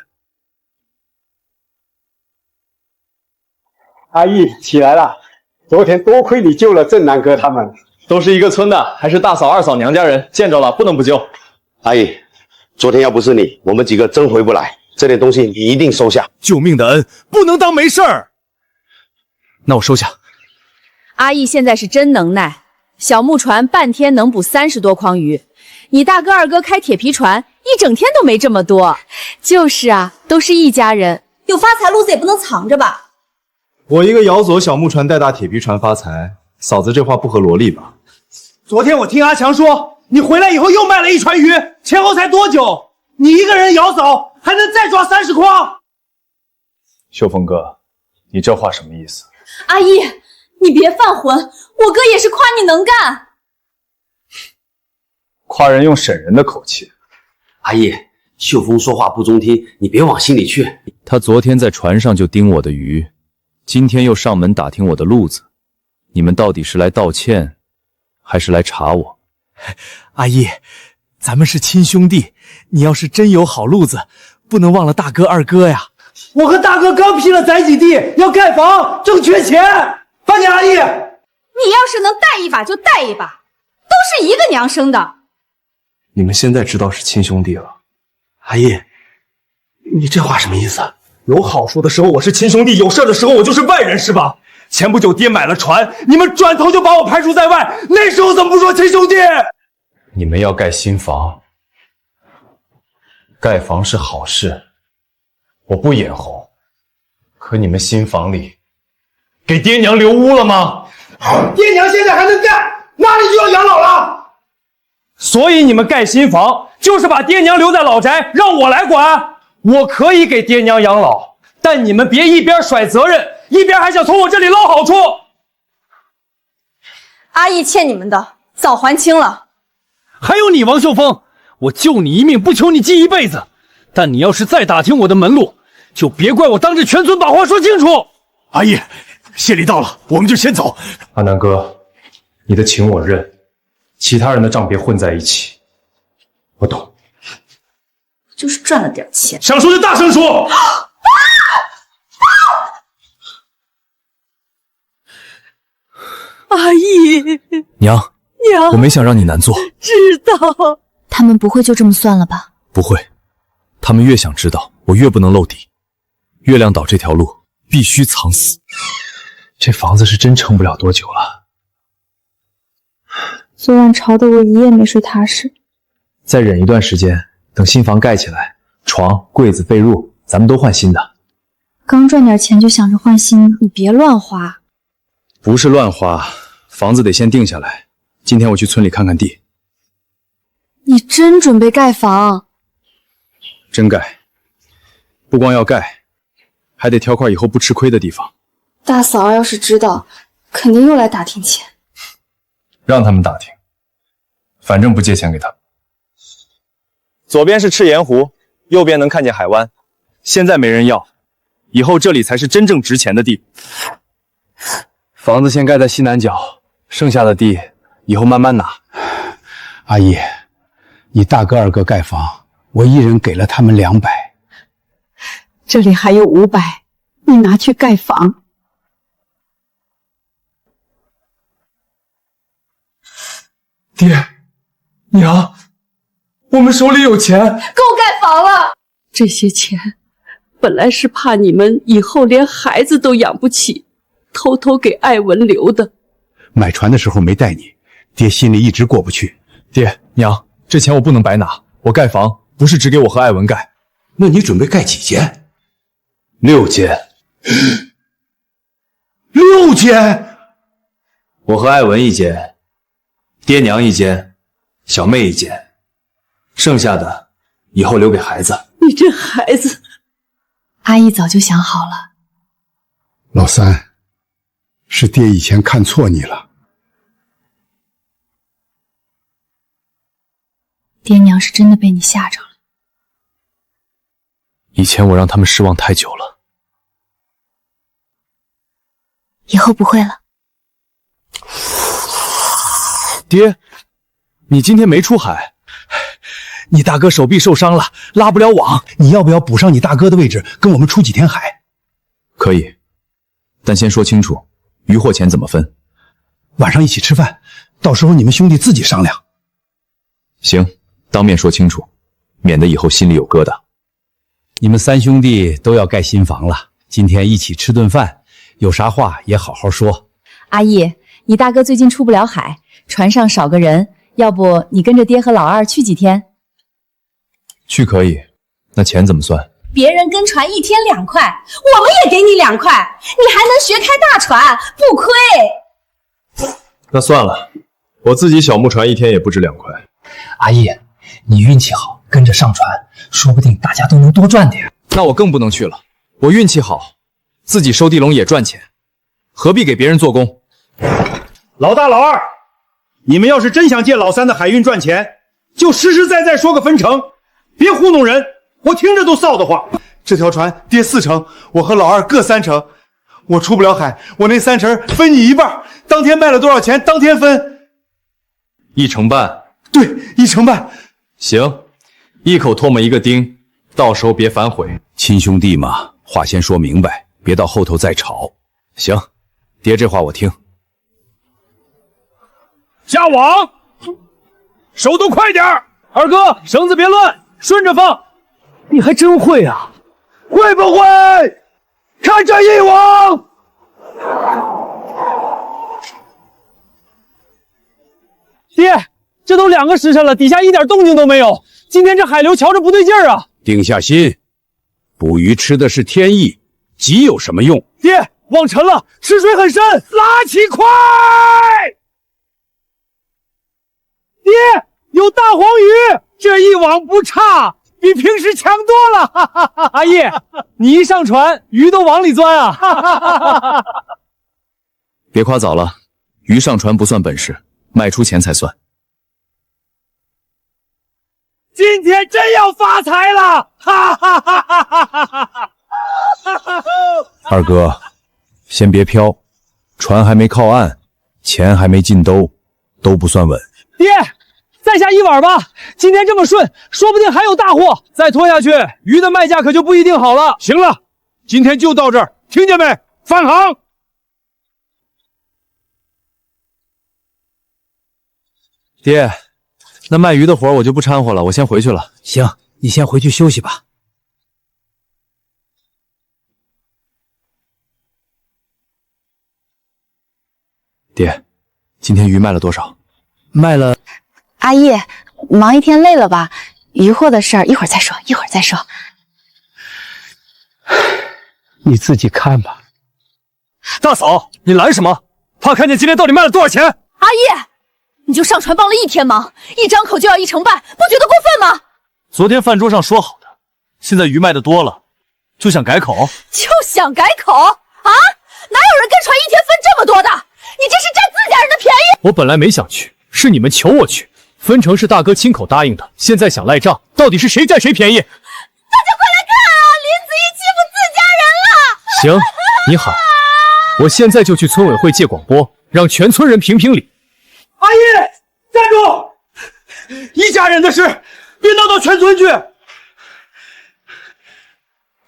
阿姨起來了，昨天多虧你救了鎮南哥他們，都是一個村的，還是大嫂二嫂娘家人，見着了不能不救。阿姨，昨天要不是你，我們幾個真回不來。這點東西你一定收下。救命的恩不能當沒事兒。那我收下。阿義現在是真能耐，小木船半天能捕30多筐魚，你大哥二哥開鐵皮船一整天都沒這麼多。就是啊，都是一家人，有發財路子也不能藏着吧。我一個搖左小木船帶大鐵皮船發財，嫂子這話不合邏輯吧？昨天我聽阿強說，你回來以後又賣了一船魚，前後才多久？你一個人搖走，還能再抓30筐？秀峰哥，你這話什麼意思？阿姨，你別犯浑，我哥也是誇你能幹。夸人用审人的口气。阿义，秀峰说話不中聽，你別往心裡去。他昨天在船上就盯我的魚，今天又上門打聽我的路子，你们到底是来道歉，還是來查我？阿義，咱們是親兄弟，你要是真有好路子，不能忘了大哥二哥呀。我和大哥剛批了宅基地，要蓋房，正缺錢。八姐阿姨，你要是能帶一把就帶一把，都是一個娘生的。你們現在知道是親兄弟了。阿姨，你這話什麼意思？有好處的時候我是親兄弟，有事的時候我就是外人是吧？前不久爹買了船，你們轉頭就把我排除在外，那時候怎麼不說親兄弟？你們要蓋新房，蓋房是好事，我不眼紅。可你們新房裡給爹娘留屋了嗎？爹娘現在還能幹，哪裡就要養老了？所以你們蓋新房就是把爹娘留在老宅，讓我來管。我可以給爹娘養老，但你們別一邊甩責任，一邊還想從我這裡撈好處。阿義欠你們的早還清了。還有你王秀峰，我救你一命，不求你記一輩子。但你要是再打聽我的門路，就別怪我當着全村把話說清楚。阿義，謝禮到了，我們就先走。阿南哥，你的情我認，其他人的賬別混在一起。我懂。就是賺了點錢，想說就大聲說。阿義，娘，我沒想讓你難做。知道。他們不會就這麼算了吧？不會，他們越想知道，我越不能露底。月亮島這條路必須藏死。這房子是真撐不了多久了。昨晚吵得我一夜沒睡踏實。再忍一段時間，等新房蓋起來，床、櫃子、被褥，咱們都換新的。剛賺點錢就想着換新的，你別亂花。不是亂花，房子得先定下來。今天我去村裡看看地。你真準備蓋房？真蓋。不光要蓋，還得挑塊以後不吃虧的地方。大嫂要是知道，肯定又來打聽錢。讓他們打聽，反正不借錢給他們。左邊是赤岩湖，右邊能看見海灣。現在沒人要，以後這裡才是真正值錢的地。房子先蓋在西南角，剩下的地以後慢慢拿。阿姨，你大哥二哥蓋房，我一人給了他們200，這裡還有500，你拿去蓋房。爹，娘，我們手裡有錢，夠蓋房了。這些錢本來是怕你們以後連孩子都養不起，偷偷給艾文留的。買船的時候沒帶你，爹心裡一直過不去。爹娘，這錢我不能白拿，我蓋房不是只給我和艾文蓋。那你準備蓋幾間？6間。6間？我和艾文1間，爹娘1間，小妹1間，剩下的以後留給孩子。你這孩子，阿姨早就想好了。老三，是爹以前看錯你了。爹娘是真的被你嚇着了。以前我讓他們失望太久了，以後不会了。爹，你今天沒出海？你大哥手臂受傷了，拉不了網。你要不要補上你大哥的位置，跟我們出幾天海？可以，但先說清楚，漁獲錢怎麼分？晚上一起吃飯，到時候你們兄弟自己商量。行，當面說清楚，免得以後心裡有疙瘩。你們3兄弟都要蓋新房了，今天一起吃頓飯，有啥話也好好說。阿義，你大哥最近出不了海，船上少個人，要不你跟着爹和老二去幾天？去可以，那錢怎麼算？別人跟船1天2塊，我們也給你2塊，你還能學開大船，不虧。那算了，我自己小木船1天也不值2塊。阿義，你運氣好，跟着上船，說不定大家都能多賺點。那我更不能去了，我運氣好，自己收地籠也賺錢，何必給別人做工？老大老二，你們要是真想借老三的海運賺錢，就實實在在說個分成，別糊弄人，我聽着都臊得慌。這條船跌4成，我和老二各3成，我出不了海，我那3成分你1半，當天賣了多少錢，當天分。1成半。对，1成半。行，一口唾沫一個釘，到時候別反悔。親兄弟嘛，話先說明白，別到後頭再吵。行，爹這話我聽。下網，手都快點兒！二哥，繩子別亂，順着放。你還真会啊！会不会？看这一网！爹，这都2個時辰了，底下一點動靜都沒有。今天這海流瞧着不對勁兒啊！定下心，捕魚吃的是天意，急有什麼用？爹，網沉了，吃水很深，拉起快！爹，有大黃魚，這一網不差，比平時強多了。哈哈哈！阿葉，你一上船，魚都往裡鑽啊！哈哈哈哈！別誇早了，魚上船不算本事，賣出錢才算。今天真要發財了！哈哈哈哈哈哈！二哥，先別飄，船還沒靠岸，錢還沒進兜，都不算穩。爹，再下一網吧！今天這麼順，說不定還有大貨。再拖下去，魚的賣價可就不一定好了。行了，今天就到這兒，聽見沒？放行！爹，那賣魚的活我就不摻和了，我先回去了。行，你先回去休息吧。爹，今天魚賣了多少？賣了。阿葉，忙一天累了吧？漁獲的事兒一會兒再說，一會兒再說。你自己看吧。大嫂，你攔什麼？怕看見今天到底賣了多少錢？阿葉，你就上船幫了1天忙，一張口就要1成半，不覺得過分嗎？昨天飯桌上說好的，現在魚賣的多了，就想改口？就想改口啊？哪有人跟船1天分這麼多的？你這是占自家人的便宜！我本來沒想去，是你們求我去。分成是大哥親口答應的，現在想賴賬，到底是誰占誰便宜？大家快來看啊！林子怡欺負自家人了！行，你喊，我現在就去村委會借廣播，讓全村人評評理。阿姨，站住！一家人的事，別鬧到全村去。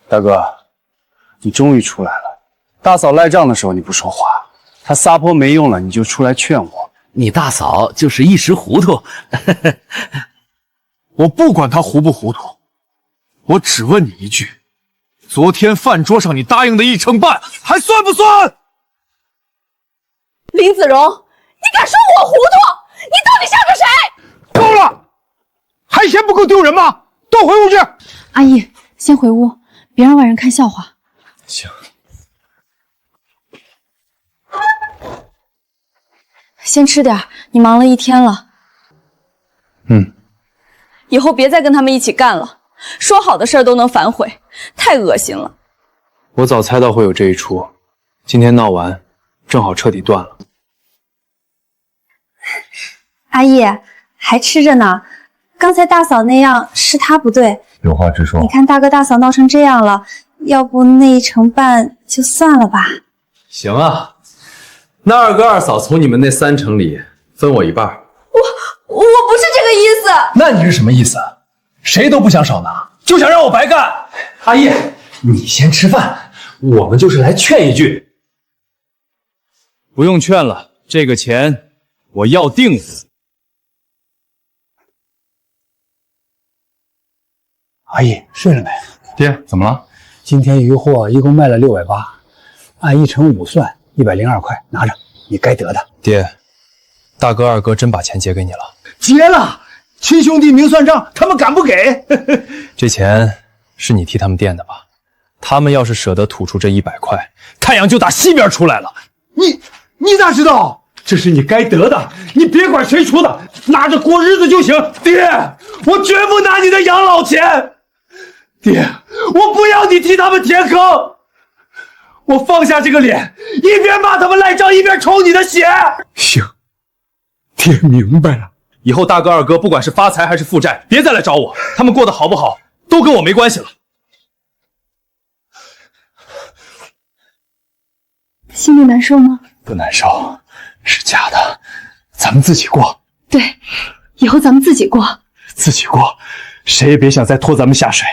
大哥，你終於出來了。大嫂賴賬的時候你不說話，她撒潑沒用了，你就出來勸我。你大嫂就是一時糊塗。我不管她糊不糊塗，我只問你一句：昨天飯桌上你答應的1成半，還算不算？林子榮，你敢說我糊塗？你到底向着誰？夠了，還嫌不夠丟人嗎？都回屋去。阿姨，先回屋，別讓外人看笑話。行。先吃點，你忙了1天了。以後別再跟他們一起幹了，說好的事兒都能反悔，太惡心了。我早猜到會有這一出，今天鬧完，正好徹底斷了。阿姨，還吃着呢。剛才大嫂那樣是她不對。有話直說。你看大哥大嫂鬧成這樣了，要不那1成半就算了吧。行啊，那二哥二嫂從你們那3成裡分我1半。我不是這個意思。那你是什麼意思？誰都不想少拿，就想讓我白幹。阿姨，你先吃飯，我們就是來勸一句。不用勸了，這個錢我要定了。阿姨睡了沒？爹，怎么了？今天漁獲一共賣了680，按1成5算，102塊，拿着，你該得的。爹，大哥二哥真把錢結給你了？結了，親兄弟明算賬，他們敢不給？這錢是你替他們墊的吧？他們要是捨得吐出這100塊，太陽就打西邊出來了。你咋知道？這是你該得的，你別管誰出的，拿着過日子就行。爹，我絕不拿你的養老錢。爹，我不要你替他們填坑。我放下這個臉，一邊罵他們賴賬，一邊抽你的血。行，爹明白了。以后大哥二哥不管是發財還是負債，別再來找我，他們過得好不好都跟我沒關係了。心裡難受嗎？不難受，是假的，咱們自己過。對，以後咱們自己過。自己過，誰也別想再拖咱們下水。